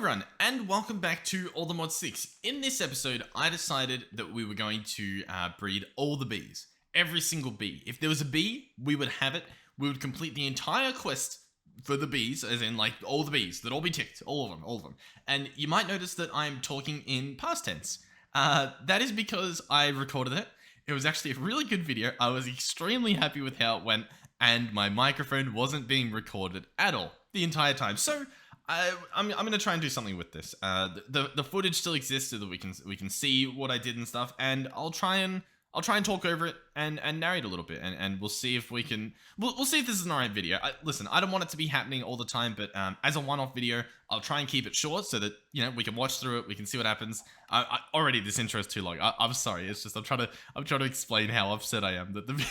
everyone, and welcome back to Allthemodium. In this episode, I decided that we were going to breed all the bees. Every single bee. If there was a bee, we would have it. We would complete the entire quest for the bees, as in like all the bees. They'd all be ticked. All of them. And you might notice that I'm talking in past tense. That is because I recorded it. It was actually a really good video. I was extremely happy with how it went, and my microphone wasn't being recorded at all the entire time. So I'm gonna try and do something with this. The footage still exists so that we can see what I did and stuff, and I'll try and talk over it and narrate a little bit, and we'll see if we can we'll see if this is an alright video. Listen, I don't want it to be happening all the time, but as a one-off video, I'll try and keep it short so that we can watch through it, we can see what happens. Already this intro is too long. I'm sorry. It's just I'm trying to explain how upset I am that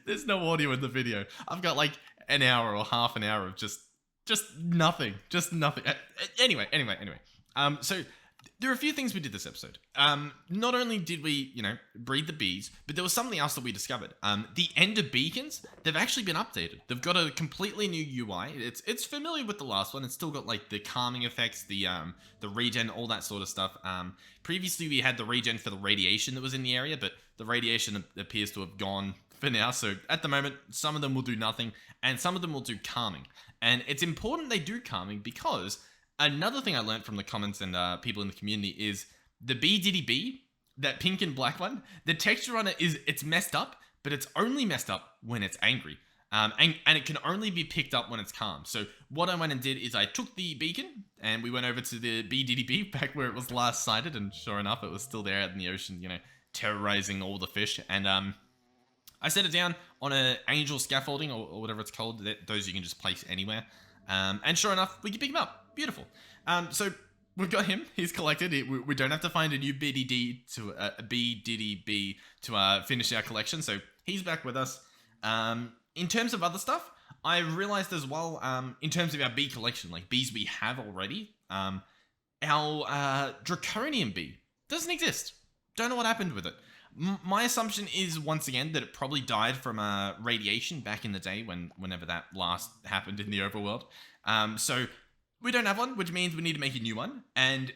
there's no audio in the video. I've got like an hour or half an hour of just nothing. Anyway. So there are a few things we did this episode. Not only did we, breed the bees, but there was something else that we discovered. The ender beacons, they've actually been updated. They've got a completely new UI. It's familiar with the last one. It's still got like the calming effects, the regen, all that sort of stuff. Previously we had the regen for the radiation that was in the area, but the radiation appears to have gone for now. So at the moment, some of them will do nothing, and some of them will do calming. And it's important they do calming because another thing I learned from the comments and people in the community is the Bee, that pink and black one, the texture on it it's messed up, but it's only messed up when it's angry. And it can only be picked up when it's calm. So what I went and did is I took the beacon and we went over to the Bee back where it was last sighted, and sure enough, it was still there out in the ocean, terrorizing all the fish. And I set it down on an angel scaffolding or whatever it's called. Those you can just place anywhere. And sure enough, we can pick him up. Beautiful. So we've got him. He's collected. We don't have to find a new Bee to finish our collection. So he's back with us. In terms of other stuff, I realized as well, in terms of our bee collection, like bees we have already, our Draconian Bee doesn't exist. Don't know what happened with it. My assumption is, once again, that it probably died from radiation back in the day whenever that last happened in the overworld. So we don't have one, which means we need to make a new one. And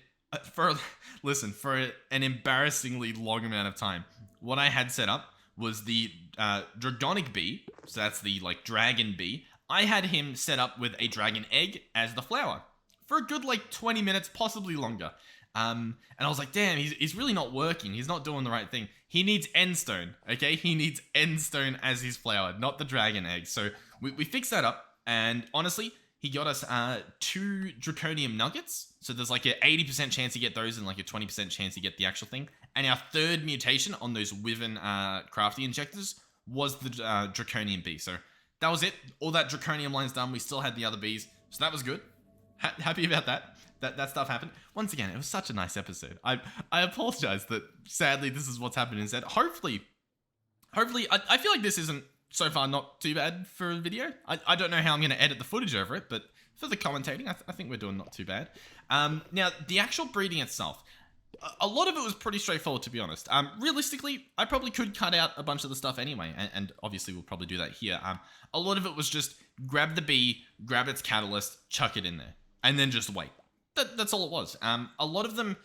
for an embarrassingly long amount of time, what I had set up was the Dragonic Bee. So that's the dragon bee. I had him set up with a dragon egg as the flower for a good 20 minutes, possibly longer. And I was like, damn, he's really not working. He's not doing the right thing. He needs endstone, okay? He needs endstone as his flower, not the dragon egg. So we fixed that up, and honestly, he got us 2 draconium nuggets. So there's an 80% chance you get those and a 20% chance you get the actual thing. And our third mutation on those Wyvern crafty injectors was the Draconian Bee. So that was it. All that draconium line's done. We still had the other bees, so that was good. Happy about that. That stuff happened. Once again, it was such a nice episode. I apologize that sadly this is what's happened instead. Hopefully, I feel like this isn't so far not too bad for a video. I don't know how I'm going to edit the footage over it, but for the commentating, I think we're doing not too bad. Now, the actual breeding itself, a lot of it was pretty straightforward, to be honest. Realistically, I probably could cut out a bunch of the stuff anyway, and obviously we'll probably do that here. A lot of it was just grab the bee, grab its catalyst, chuck it in there, and then just wait. That's all it was. A lot of them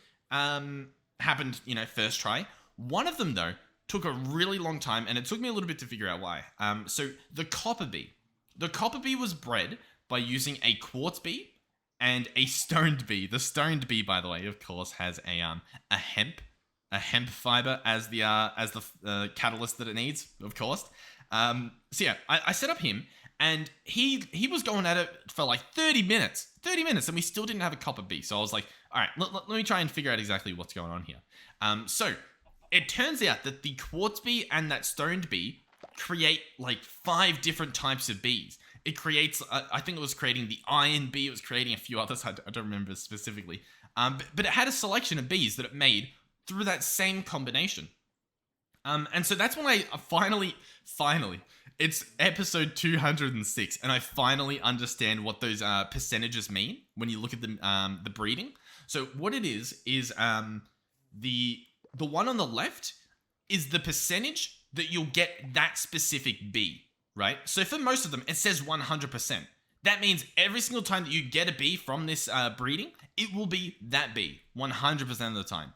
happened, first try. One of them, though, took a really long time, and it took me a little bit to figure out why. So the copper bee. The copper bee was bred by using a quartz bee and a stoned bee. The stoned bee, by the way, of course, has a hemp fiber as the catalyst that it needs, of course. So yeah, I set up him. And he was going at it for 30 minutes, and we still didn't have a copper bee. So I was like, all right, let me try and figure out exactly what's going on here. So it turns out that the quartz bee and that stoned bee create 5 different types of bees. It creates, I think it was creating the iron bee. It was creating a few others. I don't remember specifically. But it had a selection of bees that it made through that same combination. And so that's when I finally, it's episode 206, and I finally understand what those percentages mean when you look at the breeding. So what it is the one on the left is the percentage that you'll get that specific bee, right? So for most of them, it says 100%. That means every single time that you get a bee from this breeding, it will be that bee 100% of the time.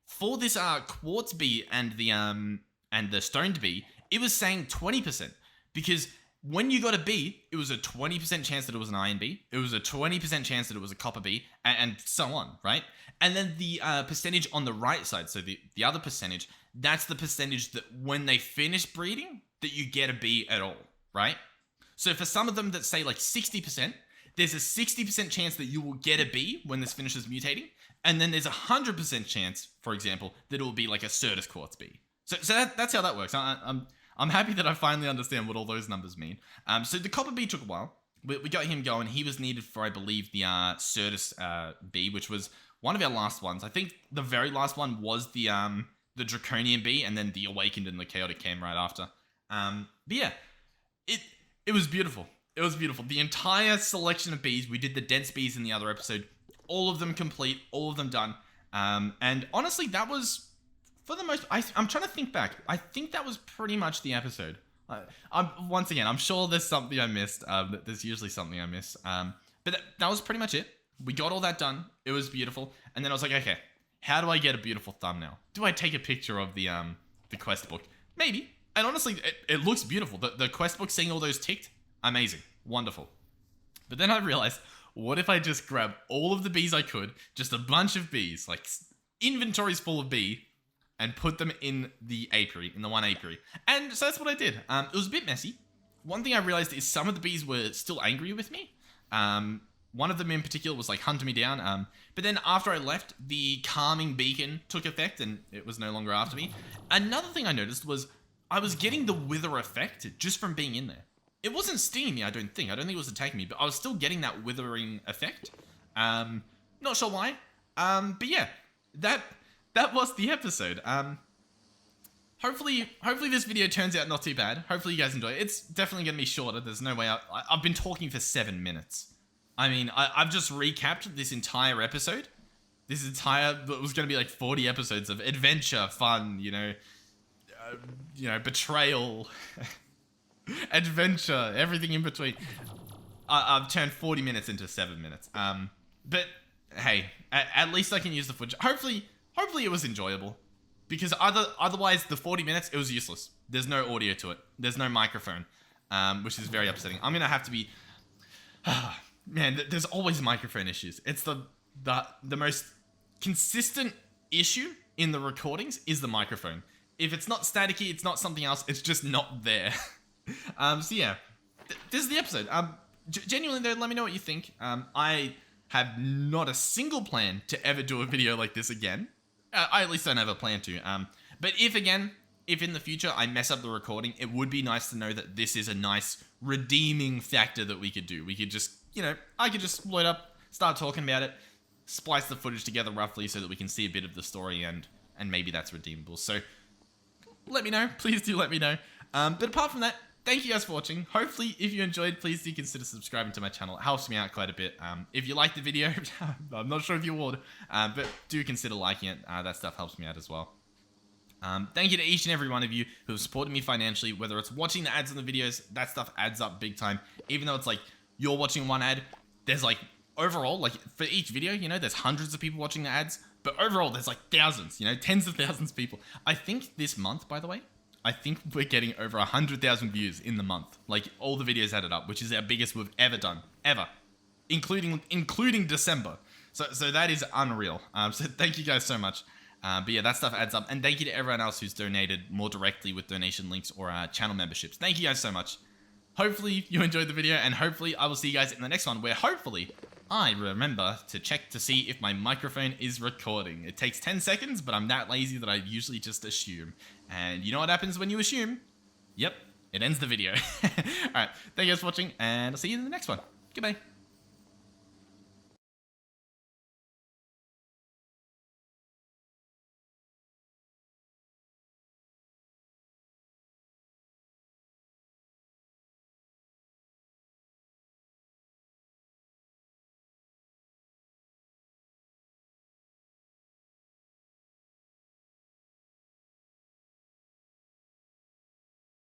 For this quartz bee and the stoned bee, it was saying 20% because when you got a bee, it was a 20% chance that it was an iron bee. It was a 20% chance that it was a copper bee, and so on, right? And then the percentage on the right side, so the other percentage, that's the percentage that when they finish breeding, that you get a bee at all, right? So for some of them that say like 60%, there's a 60% chance that you will get a bee when this finishes mutating. And then there's a 100% chance, for example, that it will be like a Certus quartz bee. So that's how that works. I'm happy that I finally understand what all those numbers mean. So the copper bee took a while. We got him going. He was needed for, I believe, the Certus bee, which was one of our last ones. I think the very last one was the Draconian Bee, and then the Awakened and the Chaotic came right after. But yeah, it was beautiful. It was beautiful. The entire selection of bees, we did the dense bees in the other episode, all of them complete, all of them done. And honestly, that was, for the most, I'm trying to think back. I think that was pretty much the episode. Once again, I'm sure there's something I missed. There's usually something I miss. But that was pretty much it. We got all that done. It was beautiful. And then I was like, okay, how do I get a beautiful thumbnail? Do I take a picture of the quest book? Maybe. And honestly, it looks beautiful. The quest book, seeing all those ticked, amazing, wonderful. But then I realized, what if I just grab all of the bees I could, just a bunch of bees, like inventories full of bee, and put them in the apiary, in the one apiary. And so that's what I did. It was a bit messy. One thing I realized is some of the bees were still angry with me. One of them in particular was like hunting me down. But then after I left, the calming beacon took effect and it was no longer after me. Another thing I noticed was I was getting the wither effect just from being in there. It wasn't stinging me, I don't think. I don't think it was attacking me, but I was still getting that withering effect. Not sure why. But yeah, that was the episode. Hopefully this video turns out not too bad. Hopefully you guys enjoy it. It's definitely going to be shorter. There's no way I've been talking for 7 minutes. I mean, I've just recapped this entire episode. It was going to be like 40 episodes of adventure, fun, betrayal, adventure, everything in between. I've turned 40 minutes into 7 minutes. But hey, at least I can use the footage. Hopefully it was enjoyable. Because otherwise, the 40 minutes, it was useless. There's no audio to it. There's no microphone, which is very upsetting. I'm going to have to be... Man, there's always microphone issues. It's the most consistent issue in the recordings is the microphone. If it's not staticky, it's not something else, it's just not there. So yeah, this is the episode. Genuinely though, let me know what you think. I have not a single plan to ever do a video like this again. I at least don't have a plan to. But if in the future I mess up the recording, it would be nice to know that this is a nice redeeming factor that we could do. We could just, I could just load up, start talking about it, splice the footage together roughly so that we can see a bit of the story and maybe that's redeemable. So let me know. Please do let me know. But apart from that, thank you guys for watching. Hopefully, if you enjoyed, please do consider subscribing to my channel. It helps me out quite a bit. If you liked the video, I'm not sure if you would, but do consider liking it. That stuff helps me out as well. Thank you to each and every one of you who have supported me financially, whether it's watching the ads on the videos, that stuff adds up big time. Even though it's like, you're watching one ad, there's like, overall, like for each video, there's hundreds of people watching the ads, but overall there's like thousands, tens of thousands of people. I think this month, by the way, I think we're getting over 100,000 views in the month. Like all the videos added up, which is our biggest we've ever done, ever, including December. So that is unreal. So thank you guys so much. But yeah, that stuff adds up. And thank you to everyone else who's donated more directly with donation links or channel memberships. Thank you guys so much. Hopefully you enjoyed the video, and hopefully I will see you guys in the next one, where hopefully I remember to check to see if my microphone is recording. It takes 10 seconds, but I'm that lazy that I usually just assume. And you know what happens when you assume? Yep, it ends the video. Alright, thank you guys for watching, and I'll see you in the next one. Goodbye.